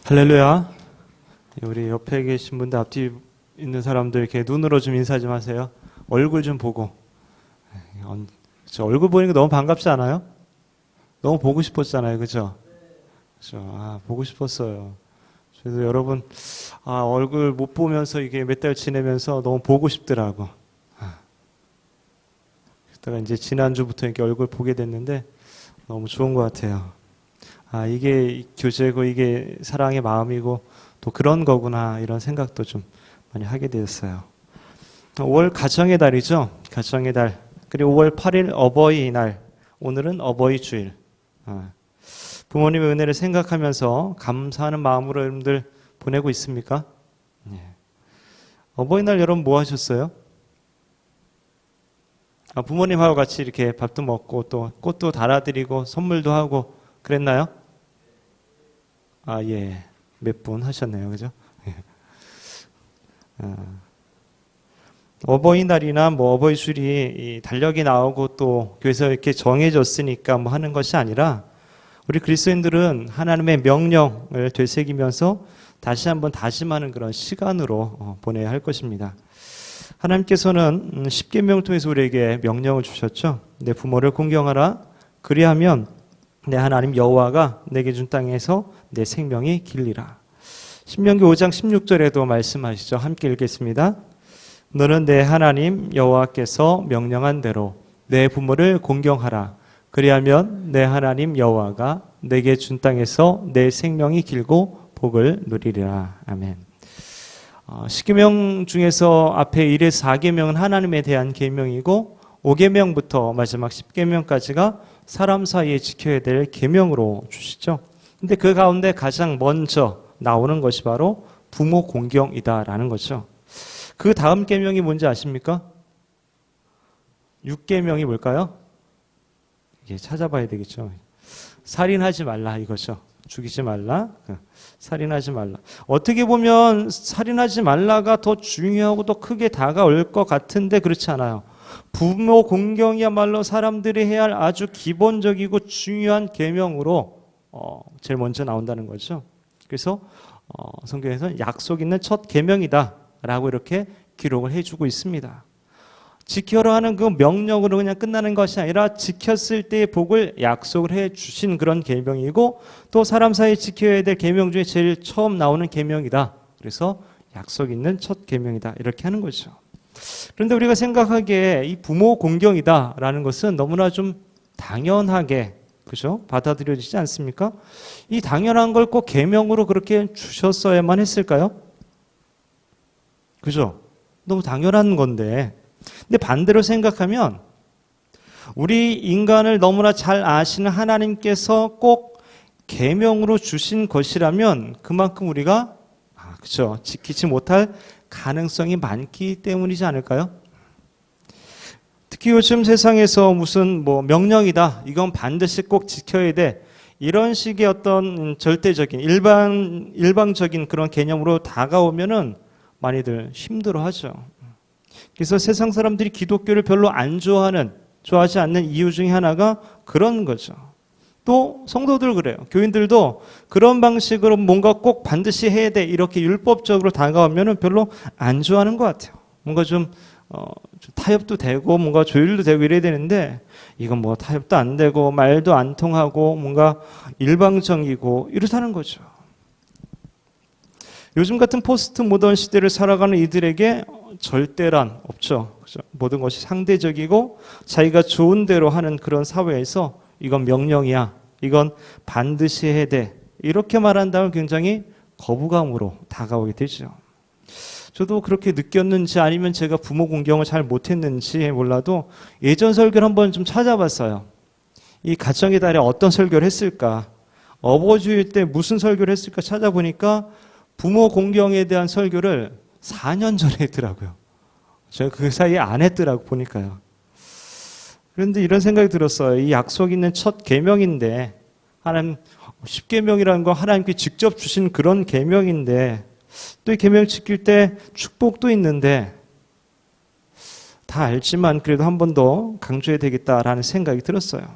할렐루야. 우리 옆에 계신 분들, 앞뒤 있는 사람들 이렇게 눈으로 좀 인사 좀 하세요. 얼굴 좀 보고. 저 얼굴 보니까 너무 반갑지 않아요? 너무 보고 싶었잖아요, 그죠? 그죠? 보고 싶었어요. 그래서 여러분, 얼굴 못 보면서 이게 몇 달 지내면서 너무 보고 싶더라고. 그러다가 이제 지난주부터 이렇게 얼굴 보게 됐는데 너무 좋은 것 같아요. 이게 교제고 이게 사랑의 마음이고 또 그런 거구나 이런 생각도 좀 많이 하게 되었어요. 5월 가정의 달이죠. 가정의 달. 그리고 5월 8일 어버이날. 오늘은 어버이 주일. 부모님의 은혜를 생각하면서 감사하는 마음으로 여러분들 보내고 있습니까? 어버이날 여러분 뭐 하셨어요? 부모님하고 같이 이렇게 밥도 먹고 또 꽃도 달아드리고 선물도 하고 그랬나요? 예. 몇 분 하셨네요. 그죠? 어버이날이나 뭐 어버이줄이 달력이 나오고 또 교회에서 이렇게 정해졌으니까 뭐 하는 것이 아니라 우리 그리스도인들은 하나님의 명령을 되새기면서 다시 한번 다짐하는 그런 시간으로 보내야 할 것입니다. 하나님께서는 10계명을 통해서 우리에게 명령을 주셨죠. 내 부모를 공경하라. 그리하면 내 하나님 여호와가 내게 준 땅에서 내 생명이 길리라. 신명기 5장 16절에도 말씀하시죠. 함께 읽겠습니다. 너는 내 하나님 여호와께서 명령한 대로 내 부모를 공경하라. 그리하면 내 하나님 여호와가 내게 준 땅에서 내 생명이 길고 복을 누리리라. 아멘. 10계명 중에서 앞에 1에서 4계명은 하나님에 대한 계명이고 5계명부터 마지막 10계명까지가 사람 사이에 지켜야 될 계명으로 주시죠. 근데 그 가운데 가장 먼저 나오는 것이 바로 부모 공경이다라는 거죠. 그 다음 계명이 뭔지 아십니까? 6계명이 뭘까요? 이게 찾아봐야 되겠죠. 살인하지 말라 이거죠. 죽이지 말라, 살인하지 말라. 어떻게 보면 살인하지 말라가 더 중요하고 더 크게 다가올 것 같은데 그렇지 않아요. 부모 공경이야말로 사람들이 해야 할 아주 기본적이고 중요한 계명으로 제일 먼저 나온다는 거죠. 그래서 성경에서는 약속 있는 첫 계명이다라고 이렇게 기록을 해주고 있습니다. 지켜라 하는 그 명령으로 그냥 끝나는 것이 아니라 지켰을 때의 복을 약속을 해 주신 그런 계명이고 또 사람 사이 지켜야 될 계명 중에 제일 처음 나오는 계명이다. 그래서 약속 있는 첫 계명이다. 이렇게 하는 거죠. 그런데 우리가 생각하기에 이 부모 공경이다라는 것은 너무나 좀 당연하게 그죠? 받아들여지지 않습니까? 이 당연한 걸 꼭 계명으로 그렇게 주셨어야만 했을까요? 그죠? 너무 당연한 건데. 근데 반대로 생각하면 우리 인간을 너무나 잘 아시는 하나님께서 꼭 계명으로 주신 것이라면 그만큼 우리가 그죠? 지키지 못할 가능성이 많기 때문이지 않을까요? 특히 요즘 세상에서 무슨 명령이다. 이건 반드시 꼭 지켜야 돼. 이런 식의 어떤 절대적인 일방적인 그런 개념으로 다가오면은 많이들 힘들어하죠. 그래서 세상 사람들이 기독교를 별로 안 좋아하지 않는 이유 중에 하나가 그런 거죠. 또 성도들 그래요. 교인들도 그런 방식으로 뭔가 꼭 반드시 해야 돼 이렇게 율법적으로 다가오면은 별로 안 좋아하는 것 같아요. 뭔가 좀 타협도 되고 뭔가 조율도 되고 이래야 되는데 이건 타협도 안 되고 말도 안 통하고 뭔가 일방적이고 이렇다는 거죠. 요즘 같은 포스트 모던 시대를 살아가는 이들에게 절대란 없죠. 그죠? 모든 것이 상대적이고 자기가 좋은 대로 하는 그런 사회에서 이건 명령이야. 이건 반드시 해야 돼. 이렇게 말한다면 굉장히 거부감으로 다가오게 되죠. 저도 그렇게 느꼈는지 아니면 제가 부모 공경을 잘 못했는지 몰라도 예전 설교를 한번 좀 찾아봤어요. 이 가정의 달에 어떤 설교를 했을까? 어버이주일 때 무슨 설교를 했을까 찾아보니까 부모 공경에 대한 설교를 4년 전에 했더라고요. 제가 그 사이에 안 했더라고 보니까요. 그런데 이런 생각이 들었어요. 이 약속 있는 첫 계명인데 하나님 10계명이라는 건 하나님께 직접 주신 그런 계명인데 또 이 계명 지킬 때 축복도 있는데 다 알지만 그래도 한 번 더 강조해야 되겠다라는 생각이 들었어요.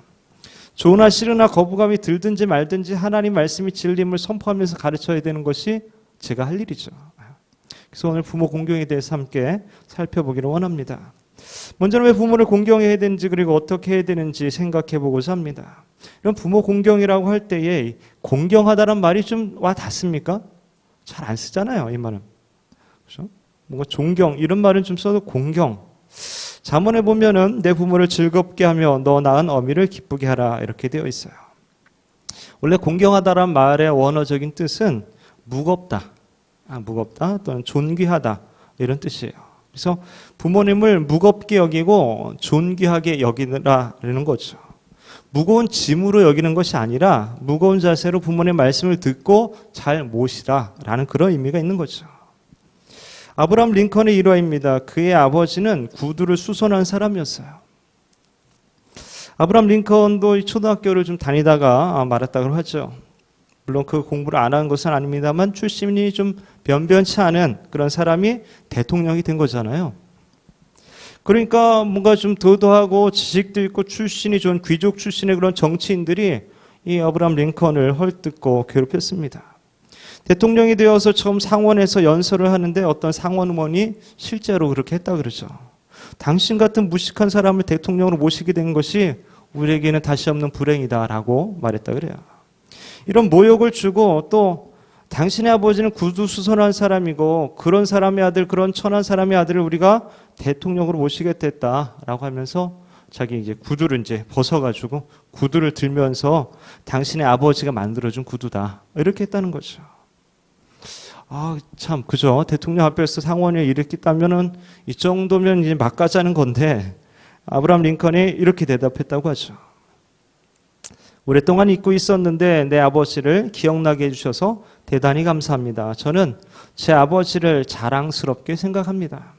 좋으나 싫으나 거부감이 들든지 말든지 하나님 말씀이 진리임을 선포하면서 가르쳐야 되는 것이 제가 할 일이죠. 그래서 오늘 부모 공경에 대해서 함께 살펴보기를 원합니다. 먼저는 왜 부모를 공경해야 되는지 그리고 어떻게 해야 되는지 생각해 보고자 합니다. 이런 부모 공경이라고 할 때에 공경하다란 말이 좀 와 닿습니까? 잘 안 쓰잖아요, 이 말은. 그렇죠? 뭔가 존경 이런 말은 좀 써도 공경. 잠언에 보면은 내 부모를 즐겁게 하며 너 낳은 어미를 기쁘게 하라 이렇게 되어 있어요. 원래 공경하다란 말의 원어적인 뜻은 무겁다, 무겁다 또는 존귀하다 이런 뜻이에요. 그래서 부모님을 무겁게 여기고 존귀하게 여기라는 거죠. 무거운 짐으로 여기는 것이 아니라 무거운 자세로 부모님의 말씀을 듣고 잘 모시라라는 그런 의미가 있는 거죠. 아브라함 링컨의 일화입니다. 그의 아버지는 구두를 수선한 사람이었어요. 아브라함 링컨도 초등학교를 좀 다니다가 말았다고 하죠. 물론 그 공부를 안 한 것은 아닙니다만 출신이 좀 변변치 않은 그런 사람이 대통령이 된 거잖아요. 그러니까 뭔가 좀 도도하고 지식도 있고 출신이 좋은 귀족 출신의 그런 정치인들이 이 아브라함 링컨을 헐뜯고 괴롭혔습니다. 대통령이 되어서 처음 상원에서 연설을 하는데 어떤 상원 의원이 실제로 그렇게 했다 그러죠. 당신 같은 무식한 사람을 대통령으로 모시게 된 것이 우리에게는 다시 없는 불행이다라고 말했다 그래요. 이런 모욕을 주고 또 당신의 아버지는 구두수선한 사람이고 그런 사람의 아들, 그런 천한 사람의 아들을 우리가 대통령으로 모시겠다라고 하면서 자기 이제 구두를 이제 벗어가지고 구두를 들면서 당신의 아버지가 만들어준 구두다 이렇게 했다는 거죠. 참 그죠. 대통령 앞에서 상원에 이랬다면은 이 정도면 이제 막가자는 건데 아브라함 링컨이 이렇게 대답했다고 하죠. 오랫동안 잊고 있었는데 내 아버지를 기억나게 해주셔서 대단히 감사합니다. 저는 제 아버지를 자랑스럽게 생각합니다.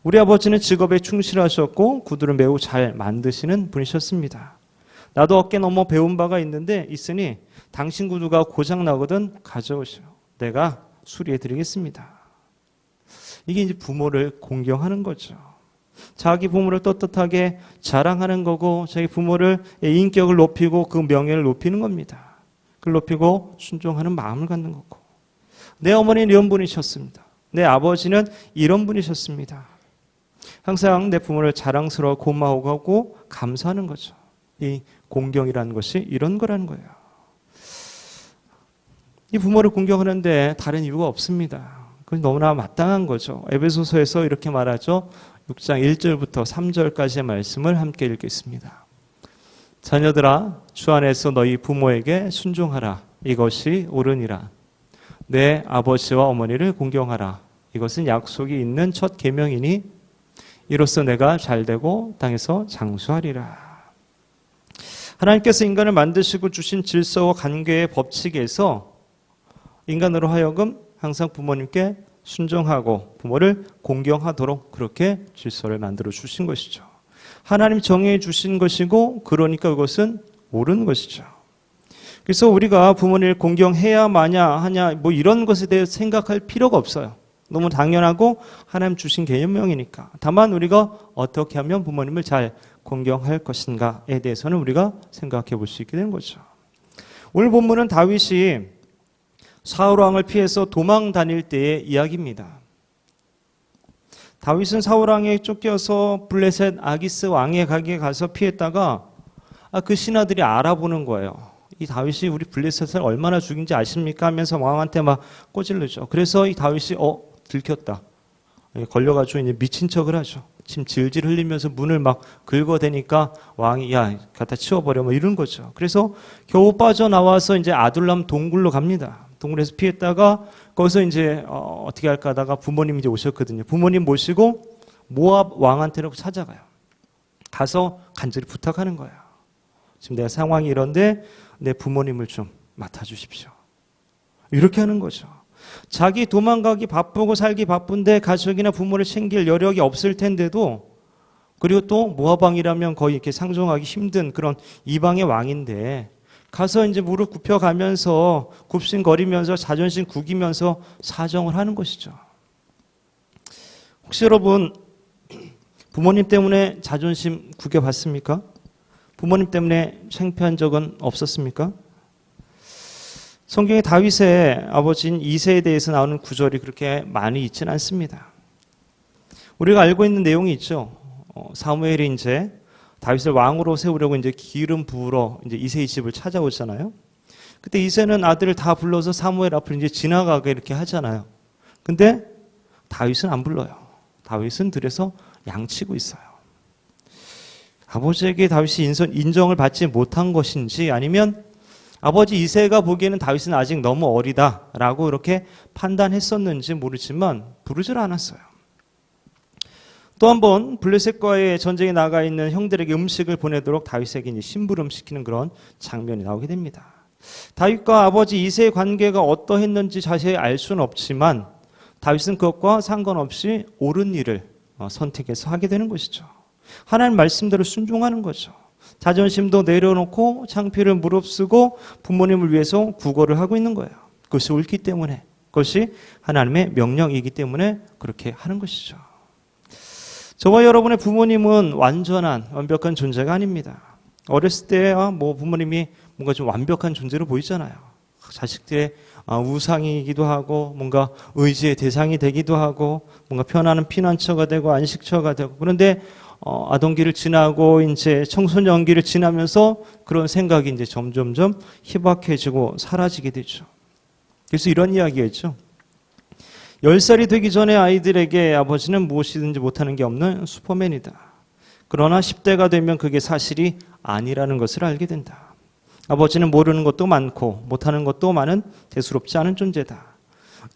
우리 아버지는 직업에 충실하셨고 구두를 매우 잘 만드시는 분이셨습니다. 나도 어깨 넘어 배운 바가 있으니 당신 구두가 고장나거든 가져오시오. 내가 수리해드리겠습니다. 이게 이제 부모를 공경하는 거죠. 자기 부모를 떳떳하게 자랑하는 거고 자기 부모를 인격을 높이고 그 명예를 높이는 겁니다. 그걸 높이고 순종하는 마음을 갖는 거고 내 어머니는 이런 분이셨습니다. 내 아버지는 이런 분이셨습니다. 항상 내 부모를 자랑스러워 고마워하고 감사하는 거죠. 이 공경이라는 것이 이런 거라는 거예요. 이 부모를 공경하는데 다른 이유가 없습니다. 그건 너무나 마땅한 거죠. 에베소서에서 이렇게 말하죠. 6장 1절부터 3절까지의 말씀을 함께 읽겠습니다. 자녀들아 주 안에서 너희 부모에게 순종하라. 이것이 옳으니라. 내 아버지와 어머니를 공경하라. 이것은 약속이 있는 첫 계명이니 이로써 내가 잘되고 땅에서 장수하리라. 하나님께서 인간을 만드시고 주신 질서와 관계의 법칙에서 인간으로 하여금 항상 부모님께 순종하고 부모를 공경하도록 그렇게 질서를 만들어 주신 것이죠. 하나님 정해 주신 것이고 그러니까 그것은 옳은 것이죠. 그래서 우리가 부모님을 공경해야 마냐 하냐 뭐 이런 것에 대해 생각할 필요가 없어요. 너무 당연하고 하나님 주신 계명이니까. 다만 우리가 어떻게 하면 부모님을 잘 공경할 것인가에 대해서는 우리가 생각해 볼 수 있게 되는 거죠. 오늘 본문은 다윗이 사울 왕을 피해서 도망 다닐 때의 이야기입니다. 다윗은 사울 왕에 쫓겨서 블레셋 아기스 왕에게 가서 피했다가 그 신하들이 알아보는 거예요. 이 다윗이 우리 블레셋을 얼마나 죽인지 아십니까? 하면서 왕한테 막 꼬질르죠. 그래서 이 다윗이 들켰다. 걸려가지고 이제 미친 척을 하죠. 침 질질 흘리면서 문을 막 긁어대니까 왕이 야 갖다 치워버려 뭐 이런 거죠. 그래서 겨우 빠져나와서 이제 아둘람 동굴로 갑니다. 동굴에서 피했다가 거기서 이제 어떻게 할까 하다가 부모님이 이제 오셨거든요. 부모님 모시고 모압 왕한테로 찾아가요. 가서 간절히 부탁하는 거예요. 지금 내 상황이 이런데 내 부모님을 좀 맡아주십시오. 이렇게 하는 거죠. 자기 도망가기 바쁘고 살기 바쁜데 가족이나 부모를 챙길 여력이 없을 텐데도 그리고 또 모압 왕이라면 거의 이렇게 상종하기 힘든 그런 이방의 왕인데 가서 이제 무릎 굽혀가면서 굽신거리면서 자존심 구기면서 사정을 하는 것이죠. 혹시 여러분 부모님 때문에 자존심 구겨봤습니까? 부모님 때문에 창피한 적은 없었습니까? 성경에 다윗의 아버지인 이새에 대해서 나오는 구절이 그렇게 많이 있지는 않습니다. 우리가 알고 있는 내용이 있죠. 사무엘이 이제 다윗을 왕으로 세우려고 이제 기름 부으러 이제 이새의 집을 찾아오잖아요. 그때 이새는 아들을 다 불러서 사무엘 앞을 이제 지나가게 이렇게 하잖아요. 근데 다윗은 안 불러요. 다윗은 들에서 양치고 있어요. 아버지에게 다윗이 인정을 받지 못한 것인지 아니면 아버지 이새가 보기에는 다윗은 아직 너무 어리다라고 이렇게 판단했었는지 모르지만 부르질 않았어요. 또 한 번 블레셋과의 전쟁에 나가 있는 형들에게 음식을 보내도록 다윗에게 이제 심부름 시키는 그런 장면이 나오게 됩니다. 다윗과 아버지 이새의 관계가 어떠했는지 자세히 알 수는 없지만 다윗은 그것과 상관없이 옳은 일을 선택해서 하게 되는 것이죠. 하나님 말씀대로 순종하는 거죠. 자존심도 내려놓고 창피를 무릅쓰고 부모님을 위해서 구걸을 하고 있는 거예요. 그것이 옳기 때문에, 그것이 하나님의 명령이기 때문에 그렇게 하는 것이죠. 저와 여러분의 부모님은 완벽한 존재가 아닙니다. 어렸을 때야 부모님이 뭔가 좀 완벽한 존재로 보이잖아요. 자식들의 우상이기도 하고 뭔가 의지의 대상이 되기도 하고 뭔가 편안한 피난처가 되고 안식처가 되고, 그런데 아동기를 지나고 이제 청소년기를 지나면서 그런 생각이 이제 점점점 희박해지고 사라지게 되죠. 그래서 이런 이야기였죠. 10살이 되기 전에 아이들에게 아버지는 무엇이든지 못하는 게 없는 슈퍼맨이다. 그러나 10대가 되면 그게 사실이 아니라는 것을 알게 된다. 아버지는 모르는 것도 많고 못하는 것도 많은 대수롭지 않은 존재다.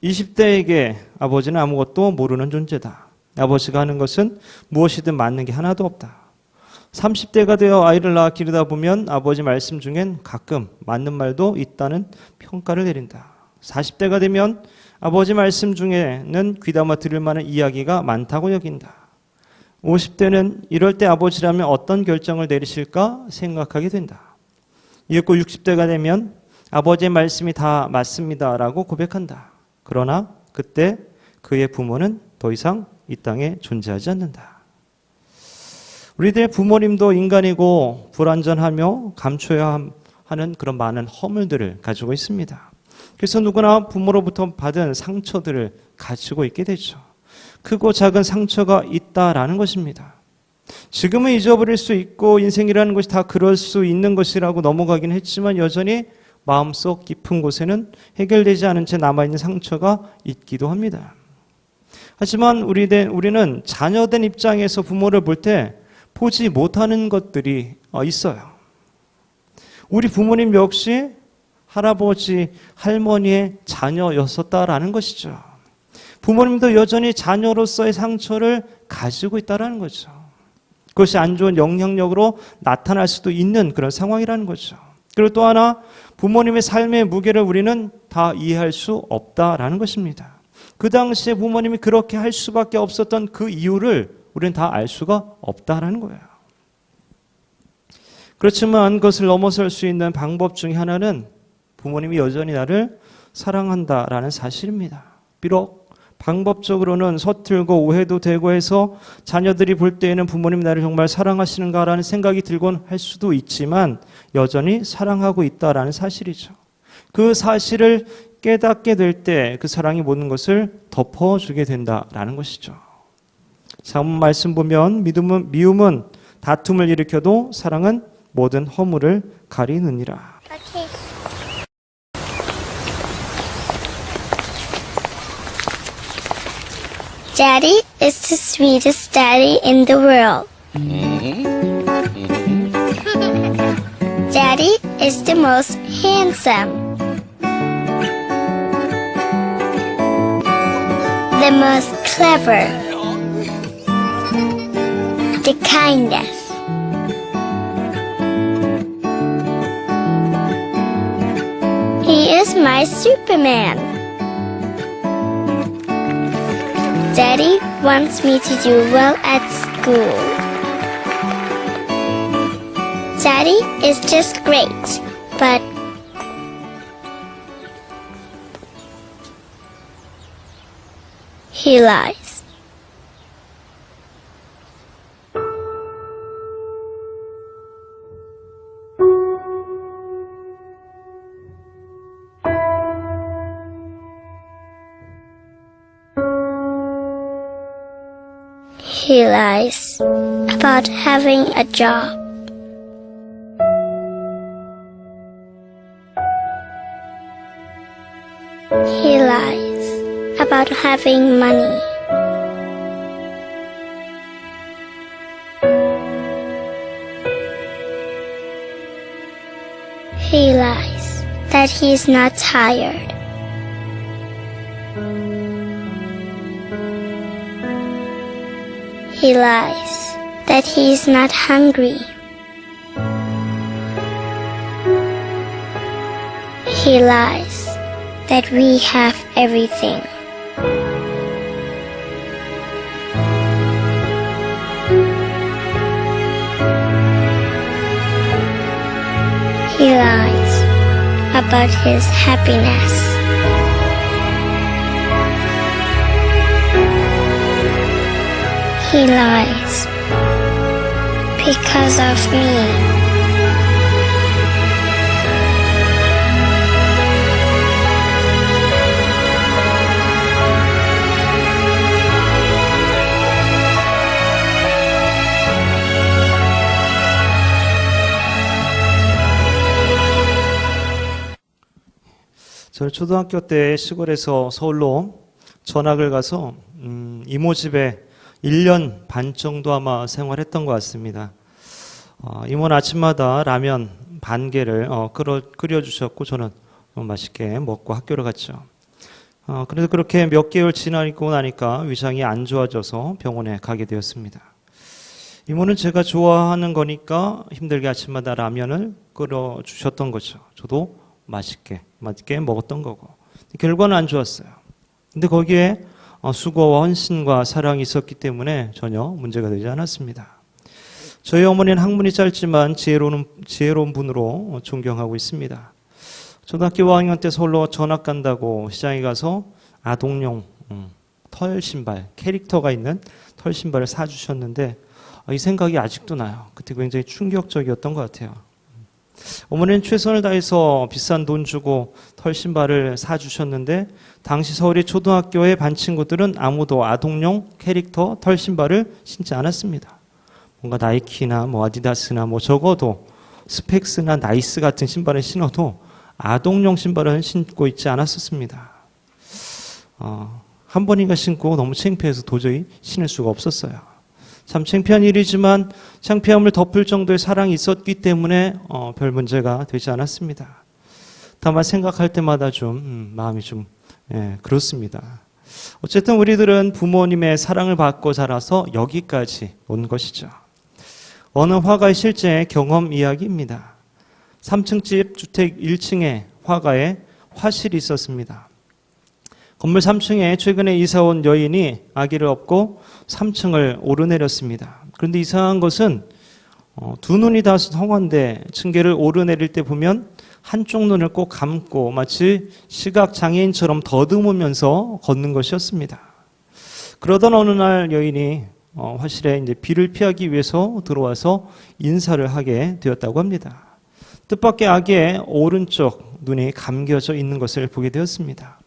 20대에게 아버지는 아무것도 모르는 존재다. 아버지가 하는 것은 무엇이든 맞는 게 하나도 없다. 30대가 되어 아이를 낳아 기르다 보면 아버지 말씀 중엔 가끔 맞는 말도 있다는 평가를 내린다. 40대가 되면 아버지 말씀 중에는 귀담아 들을 만한 이야기가 많다고 여긴다. 50대는 이럴 때 아버지라면 어떤 결정을 내리실까 생각하게 된다. 이윽고 60대가 되면 아버지의 말씀이 다 맞습니다라고 고백한다. 그러나 그때 그의 부모는 더 이상 이 땅에 존재하지 않는다. 우리들의 부모님도 인간이고 불완전하며 감춰야 하는 그런 많은 허물들을 가지고 있습니다. 그래서 누구나 부모로부터 받은 상처들을 가지고 있게 되죠. 크고 작은 상처가 있다라는 것입니다. 지금은 잊어버릴 수 있고 인생이라는 것이 다 그럴 수 있는 것이라고 넘어가긴 했지만 여전히 마음속 깊은 곳에는 해결되지 않은 채 남아있는 상처가 있기도 합니다. 하지만 우리는 자녀된 입장에서 부모를 볼 때 보지 못하는 것들이 있어요. 우리 부모님 역시 할아버지, 할머니의 자녀였었다라는 것이죠. 부모님도 여전히 자녀로서의 상처를 가지고 있다는 거죠. 그것이 안 좋은 영향력으로 나타날 수도 있는 그런 상황이라는 거죠. 그리고 또 하나, 부모님의 삶의 무게를 우리는 다 이해할 수 없다라는 것입니다. 그 당시에 부모님이 그렇게 할 수밖에 없었던 그 이유를 우리는 다 알 수가 없다라는 거예요. 그렇지만 그것을 넘어설 수 있는 방법 중에 하나는 부모님이 여전히 나를 사랑한다라는 사실입니다. 비록 방법적으로는 서툴고 오해도 되고 해서 자녀들이 볼 때에는 부모님이 나를 정말 사랑하시는가라는 생각이 들곤 할 수도 있지만 여전히 사랑하고 있다라는 사실이죠. 그 사실을 깨닫게 될 때 그 사랑이 모든 것을 덮어주게 된다라는 것이죠. 자문 말씀 보면 미움은 다툼을 일으켜도 사랑은 모든 허물을 가리느니라. Okay. Daddy is the sweetest daddy in the world. Daddy is the most handsome, the most clever, the kindest. He is my Superman. Daddy wants me to do well at school. Daddy is just great, but he lies. He lies about having a job. He lies about having money. He lies that he's not tired. He lies that he's not hungry. He lies that we have everything. He lies about his happiness. He lies because of me. 저는 초등학교 때 시골에서 서울로 전학을 가서 이모 집에 1년 반 정도 아마 생활했던 것 같습니다. 이모는 아침마다 라면 반 개를 끓여주셨고 저는 맛있게 먹고 학교를 갔죠. 그래서 그렇게 몇 개월 지나고 나니까 위장이 안 좋아져서 병원에 가게 되었습니다. 이모는 제가 좋아하는 거니까 힘들게 아침마다 라면을 끓여주셨던 거죠. 저도 맛있게 먹었던 거고. 결과는 안 좋았어요. 근데 거기에 수고와 헌신과 사랑이 있었기 때문에 전혀 문제가 되지 않았습니다. 저희 어머니는 학문이 짧지만 지혜로운 분으로 존경하고 있습니다. 초등학교 5학년 때 서울로 전학 간다고 시장에 가서 아동용 털 신발, 캐릭터가 있는 털 신발을 사주셨는데 이 생각이 아직도 나요. 그때 굉장히 충격적이었던 것 같아요. 어머니는 최선을 다해서 비싼 돈 주고 털 신발을 사주셨는데 당시 서울의 초등학교의 반 친구들은 아무도 아동용 캐릭터 털 신발을 신지 않았습니다. 뭔가 나이키나 아디다스나 적어도 스펙스나 나이스 같은 신발을 신어도 아동용 신발은 신고 있지 않았었습니다. 한 번인가 신고 너무 창피해서 도저히 신을 수가 없었어요. 참 창피한 일이지만 창피함을 덮을 정도의 사랑이 있었기 때문에 별 문제가 되지 않았습니다. 다만 생각할 때마다 좀 마음이 좀 그렇습니다. 어쨌든 우리들은 부모님의 사랑을 받고 자라서 여기까지 온 것이죠. 어느 화가의 실제 경험 이야기입니다. 3층 집 주택 1층에 화가의 화실이 있었습니다. 건물 3층에 최근에 이사온 여인이 아기를 업고 3층을 오르내렸습니다. 그런데 이상한 것은 두 눈이 다 성한데 층계를 오르내릴 때 보면 한쪽 눈을 꼭 감고 마치 시각장애인처럼 더듬으면서 걷는 것이었습니다. 그러던 어느 날 여인이 화실에 이제 비를 피하기 위해서 들어와서 인사를 하게 되었다고 합니다. 뜻밖의 아기의 오른쪽 눈이 감겨져 있는 것을 보게 되었습니다.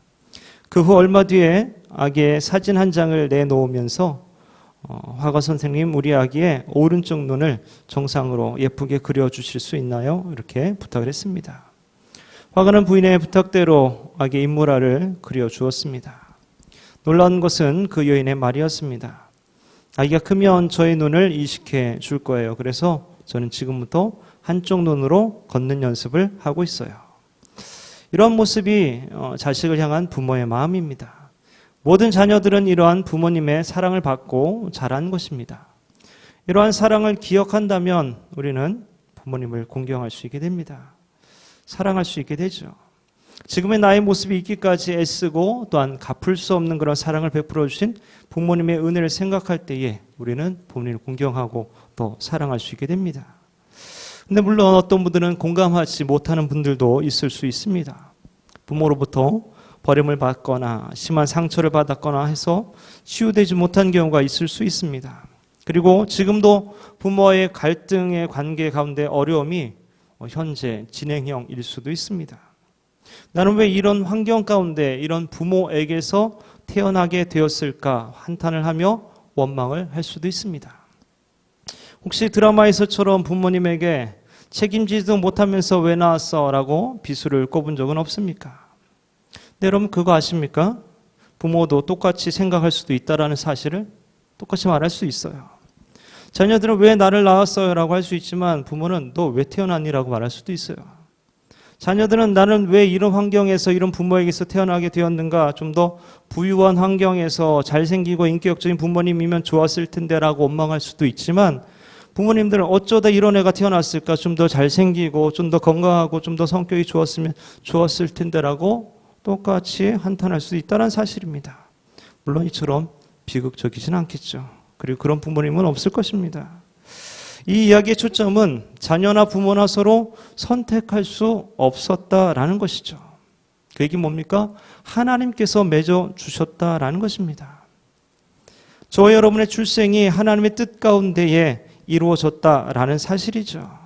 그 후 얼마 뒤에 아기의 사진 한 장을 내놓으면서 화가 선생님, 우리 아기의 오른쪽 눈을 정상으로 예쁘게 그려주실 수 있나요? 이렇게 부탁을 했습니다. 화가는 부인의 부탁대로 아기의 인물화를 그려주었습니다. 놀라운 것은 그 여인의 말이었습니다. 아기가 크면 저의 눈을 이식해 줄 거예요. 그래서 저는 지금부터 한쪽 눈으로 걷는 연습을 하고 있어요. 이런 모습이 자식을 향한 부모의 마음입니다. 모든 자녀들은 이러한 부모님의 사랑을 받고 자란 것입니다. 이러한 사랑을 기억한다면 우리는 부모님을 공경할 수 있게 됩니다. 사랑할 수 있게 되죠. 지금의 나의 모습이 있기까지 애쓰고 또한 갚을 수 없는 그런 사랑을 베풀어 주신 부모님의 은혜를 생각할 때에 우리는 부모님을 공경하고 또 사랑할 수 있게 됩니다. 근데 물론 어떤 분들은 공감하지 못하는 분들도 있을 수 있습니다. 부모로부터 버림을 받거나 심한 상처를 받았거나 해서 치유되지 못한 경우가 있을 수 있습니다. 그리고 지금도 부모와의 갈등의 관계 가운데 어려움이 현재 진행형일 수도 있습니다. 나는 왜 이런 환경 가운데 이런 부모에게서 태어나게 되었을까 한탄을 하며 원망을 할 수도 있습니다. 혹시 드라마에서처럼 부모님에게 책임지지도 못하면서 왜 나왔어? 라고 비수를 꼽은 적은 없습니까? 네, 여러분 그거 아십니까? 부모도 똑같이 생각할 수도 있다는 사실을 똑같이 말할 수 있어요. 자녀들은 왜 나를 낳았어요? 라고 할 수 있지만 부모는 너 왜 태어났니? 라고 말할 수도 있어요. 자녀들은 나는 왜 이런 환경에서 이런 부모에게서 태어나게 되었는가? 좀 더 부유한 환경에서 잘생기고 인격적인 부모님이면 좋았을 텐데 라고 원망할 수도 있지만 부모님들은 어쩌다 이런 애가 태어났을까? 좀 더 잘생기고 좀 더 건강하고 좀 더 성격이 좋았으면 좋았을 텐데 라고 똑같이 한탄할 수 있다는 사실입니다. 물론 이처럼 비극적이진 않겠죠. 그리고 그런 부모님은 없을 것입니다. 이 이야기의 초점은 자녀나 부모나 서로 선택할 수 없었다라는 것이죠. 그 얘기 뭡니까? 하나님께서 맺어 주셨다라는 것입니다. 저와 여러분의 출생이 하나님의 뜻 가운데에 이루어졌다라는 사실이죠.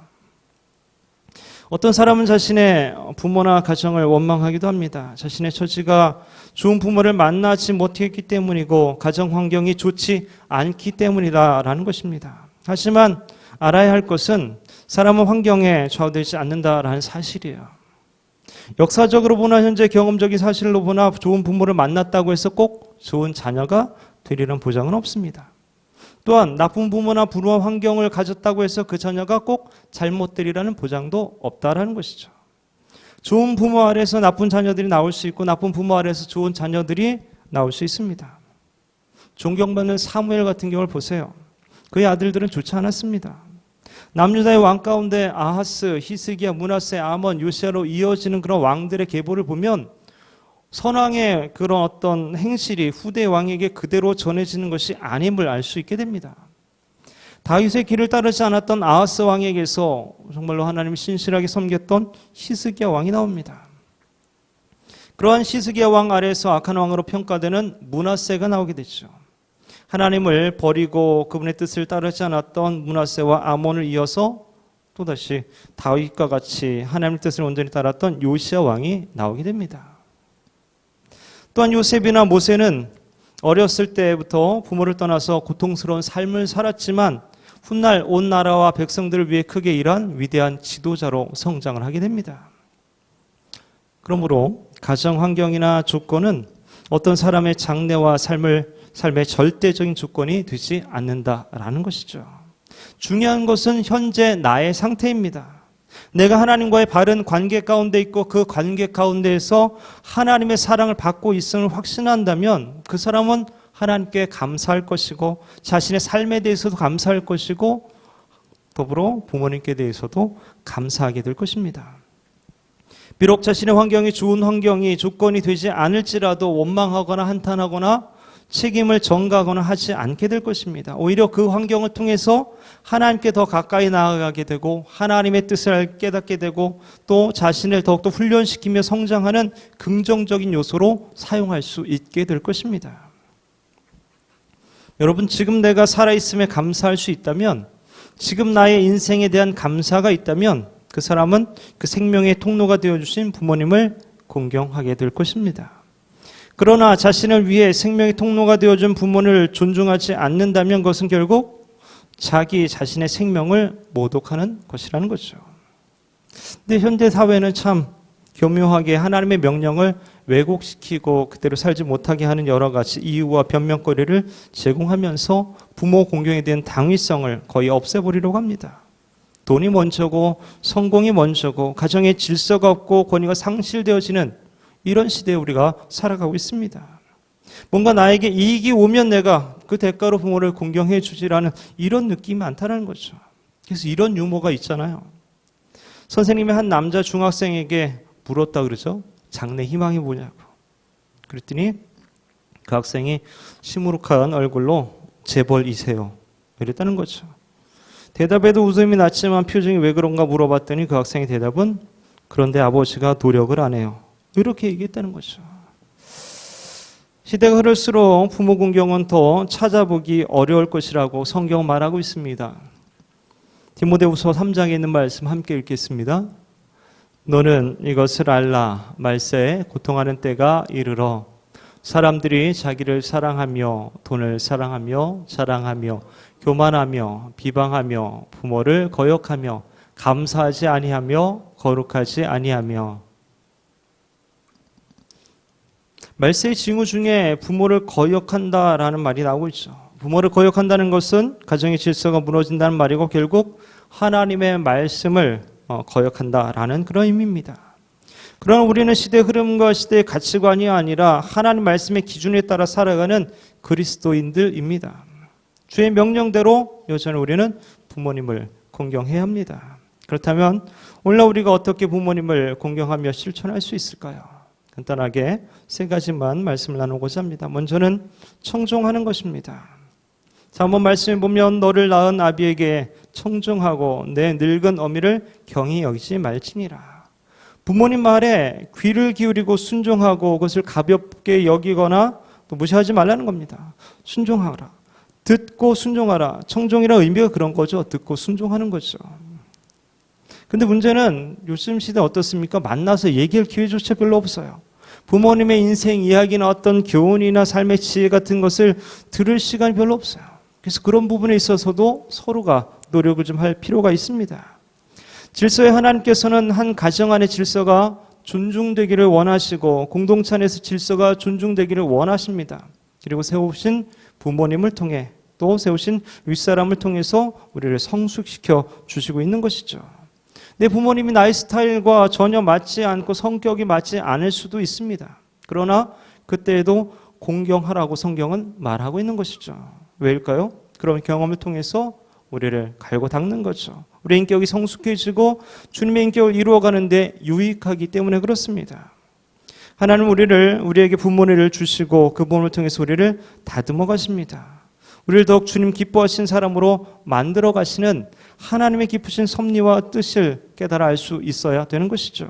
어떤 사람은 자신의 부모나 가정을 원망하기도 합니다. 자신의 처지가 좋은 부모를 만나지 못했기 때문이고 가정 환경이 좋지 않기 때문이다라는 것입니다. 하지만 알아야 할 것은 사람은 환경에 좌우되지 않는다라는 사실이에요. 역사적으로 보나 현재 경험적인 사실로 보나 좋은 부모를 만났다고 해서 꼭 좋은 자녀가 되리라는 보장은 없습니다. 또한 나쁜 부모나 불우한 환경을 가졌다고 해서 그 자녀가 꼭 잘못되리라는 보장도 없다라는 것이죠. 좋은 부모 아래에서 나쁜 자녀들이 나올 수 있고 나쁜 부모 아래에서 좋은 자녀들이 나올 수 있습니다. 존경받는 사무엘 같은 경우를 보세요. 그의 아들들은 좋지 않았습니다. 남유다의 왕 가운데 아하스, 히스기야, 므낫세, 아몬, 요시야로 이어지는 그런 왕들의 계보를 보면 선왕의 그런 어떤 행실이 후대 왕에게 그대로 전해지는 것이 아님을 알 수 있게 됩니다. 다윗의 길을 따르지 않았던 아하스 왕에게서 정말로 하나님을 신실하게 섬겼던 히스기야 왕이 나옵니다. 그러한 히스기야 왕 아래에서 악한 왕으로 평가되는 므낫세가 나오게 되죠. 하나님을 버리고 그분의 뜻을 따르지 않았던 므낫세와 아몬을 이어서 또다시 다윗과 같이 하나님의 뜻을 온전히 따랐던 요시야 왕이 나오게 됩니다. 또한 요셉이나 모세는 어렸을 때부터 부모를 떠나서 고통스러운 삶을 살았지만 훗날 온 나라와 백성들을 위해 크게 일한 위대한 지도자로 성장을 하게 됩니다. 그러므로 가정 환경이나 조건은 어떤 사람의 장래와 삶의 절대적인 조건이 되지 않는다라는 것이죠. 중요한 것은 현재 나의 상태입니다. 내가 하나님과의 바른 관계 가운데 있고 그 관계 가운데에서 하나님의 사랑을 받고 있음을 확신한다면 그 사람은 하나님께 감사할 것이고 자신의 삶에 대해서도 감사할 것이고 더불어 부모님께 대해서도 감사하게 될 것입니다. 비록 자신의 환경이 좋은 환경이 조건이 되지 않을지라도 원망하거나 한탄하거나 책임을 전가하거나 하지 않게 될 것입니다. 오히려 그 환경을 통해서 하나님께 더 가까이 나아가게 되고 하나님의 뜻을 깨닫게 되고 또 자신을 더욱더 훈련시키며 성장하는 긍정적인 요소로 사용할 수 있게 될 것입니다. 여러분, 지금 내가 살아있음에 감사할 수 있다면, 지금 나의 인생에 대한 감사가 있다면 그 사람은 그 생명의 통로가 되어주신 부모님을 공경하게 될 것입니다. 그러나 자신을 위해 생명의 통로가 되어준 부모를 존중하지 않는다면 그것은 결국 자기 자신의 생명을 모독하는 것이라는 거죠. 근데 현대 사회는 참 교묘하게 하나님의 명령을 왜곡시키고 그대로 살지 못하게 하는 여러 가지 이유와 변명거리를 제공하면서 부모 공경에 대한 당위성을 거의 없애버리려고 합니다. 돈이 먼저고 성공이 먼저고 가정의 질서가 없고 권위가 상실되어지는 이런 시대에 우리가 살아가고 있습니다. 뭔가 나에게 이익이 오면 내가 그 대가로 부모를 공경해 주지라는 이런 느낌이 많다는 거죠. 그래서 이런 유머가 있잖아요. 선생님이 한 남자 중학생에게 물었다 그러죠. 장래 희망이 뭐냐고. 그랬더니 그 학생이 시무룩한 얼굴로 재벌이세요. 이랬다는 거죠. 대답에도 웃음이 났지만 표정이 왜 그런가 물어봤더니 그 학생의 대답은 그런데 아버지가 노력을 안 해요. 이렇게 얘기했다는 거죠. 시대가 흐를수록 부모 공경은 더 찾아보기 어려울 것이라고 성경 말하고 있습니다. 디모데후서 3장에 있는 말씀 함께 읽겠습니다. 너는 이것을 알라. 말세에 고통하는 때가 이르러 사람들이 자기를 사랑하며 돈을 사랑하며 자랑하며 교만하며 비방하며 부모를 거역하며 감사하지 아니하며 거룩하지 아니하며. 말세의 징후 중에 부모를 거역한다라는 말이 나오고 있죠. 부모를 거역한다는 것은 가정의 질서가 무너진다는 말이고 결국 하나님의 말씀을 거역한다라는 그런 의미입니다. 그러나 우리는 시대의 흐름과 시대의 가치관이 아니라 하나님 말씀의 기준에 따라 살아가는 그리스도인들입니다. 주의 명령대로 여전히 우리는 부모님을 공경해야 합니다. 그렇다면 오늘날 우리가 어떻게 부모님을 공경하며 실천할 수 있을까요? 간단하게 세 가지만 말씀을 나누고자 합니다. 먼저는 청종하는 것입니다. 자, 한번 말씀해 보면 너를 낳은 아비에게 청종하고 내 늙은 어미를 경히 여기지 말지니라. 부모님 말에 귀를 기울이고 순종하고 그것을 가볍게 여기거나 또 무시하지 말라는 겁니다. 순종하라. 듣고 순종하라. 청종이라는 의미가 그런 거죠. 듣고 순종하는 거죠. 근데 문제는 요즘 시대 어떻습니까? 만나서 얘기할 기회조차 별로 없어요. 부모님의 인생 이야기나 어떤 교훈이나 삶의 지혜 같은 것을 들을 시간이 별로 없어요. 그래서 그런 부분에 있어서도 서로가 노력을 좀 할 필요가 있습니다. 질서의 하나님께서는 한 가정 안의 질서가 존중되기를 원하시고 공동체 안에서 질서가 존중되기를 원하십니다. 그리고 세우신 부모님을 통해 또 세우신 윗사람을 통해서 우리를 성숙시켜 주시고 있는 것이죠. 내 부모님이 나의 스타일과 전혀 맞지 않고 성격이 맞지 않을 수도 있습니다. 그러나 그때에도 공경하라고 성경은 말하고 있는 것이죠. 왜일까요? 그런 경험을 통해서 우리를 갈고 닦는 거죠. 우리의 인격이 성숙해지고 주님의 인격을 이루어가는데 유익하기 때문에 그렇습니다. 하나님은 우리에게 부모를 주시고 그 부모를 통해서 우리를 다듬어 가십니다. 우리를 더욱 주님 기뻐하신 사람으로 만들어 가시는 하나님의 깊으신 섭리와 뜻을 깨달아 알 수 있어야 되는 것이죠.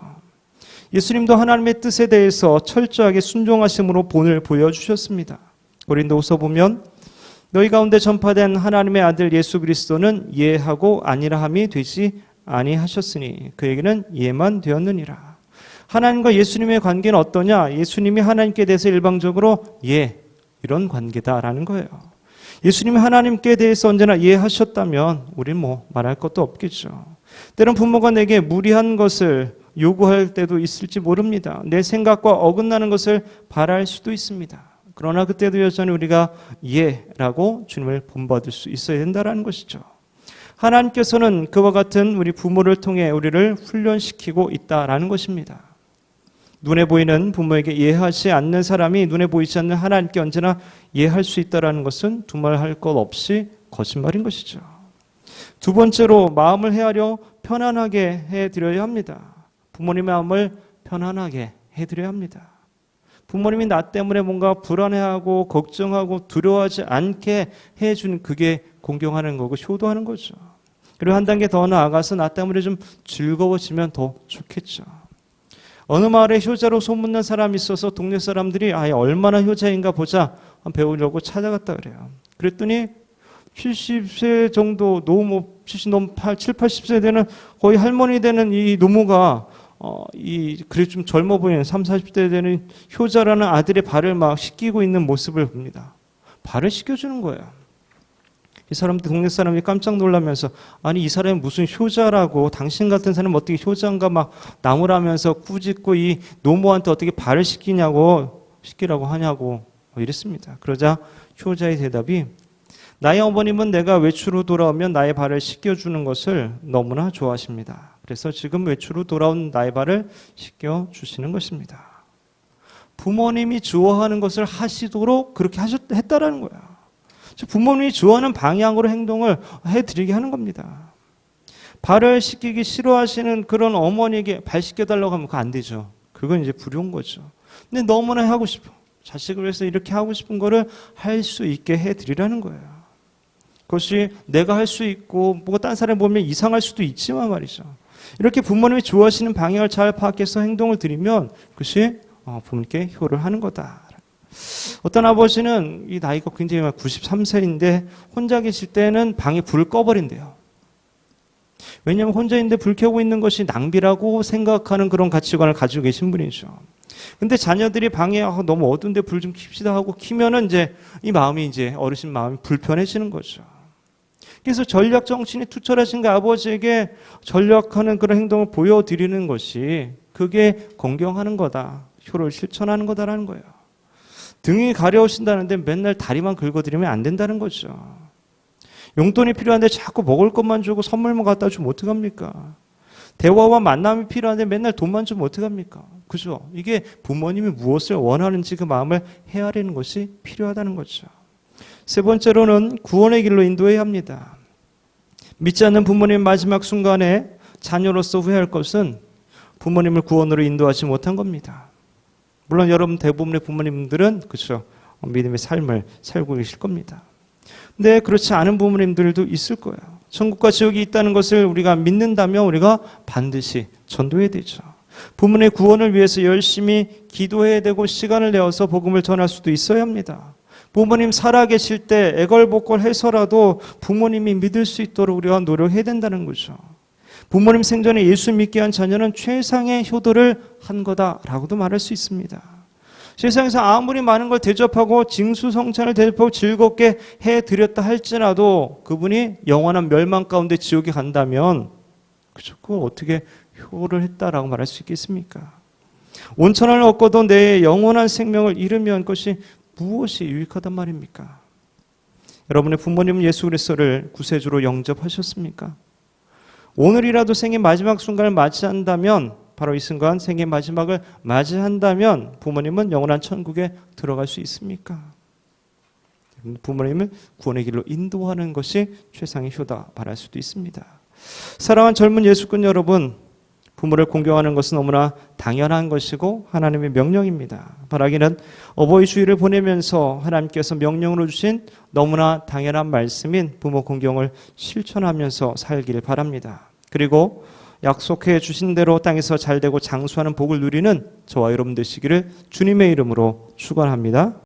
예수님도 하나님의 뜻에 대해서 철저하게 순종하심으로 본을 보여주셨습니다. 고린도후서 보면 너희 가운데 전파된 하나님의 아들 예수 그리스도는 예하고 아니라함이 되지 아니하셨으니 그에게는 예만 되었느니라. 하나님과 예수님의 관계는 어떠냐? 예수님이 하나님께 대해서 일방적으로 예, 이런 관계다라는 거예요. 예수님이 하나님께 대해서 언제나 이해하셨다면 우리는 말할 것도 없겠죠. 때론 부모가 내게 무리한 것을 요구할 때도 있을지 모릅니다. 내 생각과 어긋나는 것을 바랄 수도 있습니다. 그러나 그때도 여전히 우리가 예라고 주님을 본받을 수 있어야 된다는 것이죠. 하나님께서는 그와 같은 우리 부모를 통해 우리를 훈련시키고 있다라는 것입니다. 눈에 보이는 부모에게 이해하지 않는 사람이 눈에 보이지 않는 하나님께 언제나 이해할 수 있다는 것은 두말할 것 없이 거짓말인 것이죠. 두 번째로 마음을 헤아려 편안하게 해드려야 합니다. 부모님의 마음을 편안하게 해드려야 합니다. 부모님이 나 때문에 뭔가 불안해하고 걱정하고 두려워하지 않게 해주는 그게 공경하는 거고 효도하는 거죠. 그리고 한 단계 더 나아가서 나 때문에 좀 즐거워지면 더 좋겠죠. 어느 마을에 효자로 소문난 사람이 있어서 동네 사람들이 얼마나 효자인가 보자 배우려고 찾아갔다 그래요. 그랬더니 70세 정도 노모 70 넘 7, 80세 되는 거의 할머니 되는 이 노모가 그래 좀 젊어 보이는 3, 40대 되는 효자라는 아들의 발을 막 씻기고 있는 모습을 봅니다. 발을 씻겨주는 거예요. 이 사람들 동네 사람이 깜짝 놀라면서 아니 이 사람이 무슨 효자라고 당신 같은 사람은 어떻게 효자인가 막 나무라면서 꾸짖고 이 노모한테 어떻게 발을 씻기라고 하냐고 이랬습니다. 그러자 효자의 대답이 나의 어머님은 내가 외출로 돌아오면 나의 발을 씻겨주는 것을 너무나 좋아하십니다. 그래서 지금 외출로 돌아온 나의 발을 씻겨주시는 것입니다. 부모님이 좋아하는 것을 하시도록 그렇게 했다라는 거야. 부모님이 좋아하는 방향으로 행동을 해드리게 하는 겁니다. 발을 씻기기 싫어하시는 그런 어머니에게 발 씻겨달라고 하면 그거 안 되죠. 그건 이제 불효인 거죠. 근데 너무나 하고 싶어. 자식을 위해서 이렇게 하고 싶은 거를 할 수 있게 해드리라는 거예요. 그것이 내가 할 수 있고 뭐가 딴 사람이 보면 이상할 수도 있지만 말이죠. 이렇게 부모님이 좋아하시는 방향을 잘 파악해서 행동을 드리면 그것이 부모님께 효를 하는 거다. 어떤 아버지는 이 나이가 굉장히 93세인데 혼자 계실 때는 방에 불을 꺼버린대요. 왜냐하면 혼자 있는데 불 켜고 있는 것이 낭비라고 생각하는 그런 가치관을 가지고 계신 분이죠. 근데 자녀들이 방에 너무 어두운데 불 좀 킵시다 하고 키면은 이제 이 마음이 이제 어르신 마음이 불편해지는 거죠. 그래서 전략 정신이 투철하신 그 아버지에게 전략하는 그런 행동을 보여드리는 것이 그게 공경하는 거다. 효를 실천하는 거다라는 거예요. 등이 가려우신다는데 맨날 다리만 긁어드리면 안 된다는 거죠. 용돈이 필요한데 자꾸 먹을 것만 주고 선물만 갖다 주면 어떡합니까? 대화와 만남이 필요한데 맨날 돈만 주면 어떡합니까? 그죠? 이게 부모님이 무엇을 원하는지 그 마음을 헤아리는 것이 필요하다는 거죠. 세 번째로는 구원의 길로 인도해야 합니다. 믿지 않는 부모님 마지막 순간에 자녀로서 후회할 것은 부모님을 구원으로 인도하지 못한 겁니다. 물론 여러분 대부분의 부모님들은 그렇죠. 믿음의 삶을 살고 계실 겁니다. 근데 그렇지 않은 부모님들도 있을 거예요. 천국과 지옥이 있다는 것을 우리가 믿는다면 우리가 반드시 전도해야 되죠. 부모님의 구원을 위해서 열심히 기도해야 되고 시간을 내어서 복음을 전할 수도 있어야 합니다. 부모님 살아계실 때 애걸복걸해서라도 부모님이 믿을 수 있도록 우리가 노력해야 된다는 거죠. 부모님 생전에 예수 믿게 한 자녀는 최상의 효도를 한 거다라고도 말할 수 있습니다. 세상에서 아무리 많은 걸 대접하고 징수성찬을 대접하고 즐겁게 해드렸다 할지라도 그분이 영원한 멸망 가운데 지옥에 간다면 그걸 어떻게 효를 했다라고 말할 수 있겠습니까? 온천을 얻고도 내 영원한 생명을 잃으면 그것이 무엇이 유익하단 말입니까? 여러분의 부모님은 예수 그리스도를 구세주로 영접하셨습니까? 오늘이라도 생의 마지막 순간을 맞이한다면 바로 이 순간 생의 마지막을 맞이한다면 부모님은 영원한 천국에 들어갈 수 있습니까? 부모님을 구원의 길로 인도하는 것이 최상의 효다 말할 수도 있습니다. 사랑하는 젊은 예수꾼 여러분, 부모를 공경하는 것은 너무나 당연한 것이고 하나님의 명령입니다. 바라기는 어버이 주일을 보내면서 하나님께서 명령으로 주신 너무나 당연한 말씀인 부모 공경을 실천하면서 살기를 바랍니다. 그리고 약속해 주신 대로 땅에서 잘되고 장수하는 복을 누리는 저와 여러분 되시기를 주님의 이름으로 축원합니다.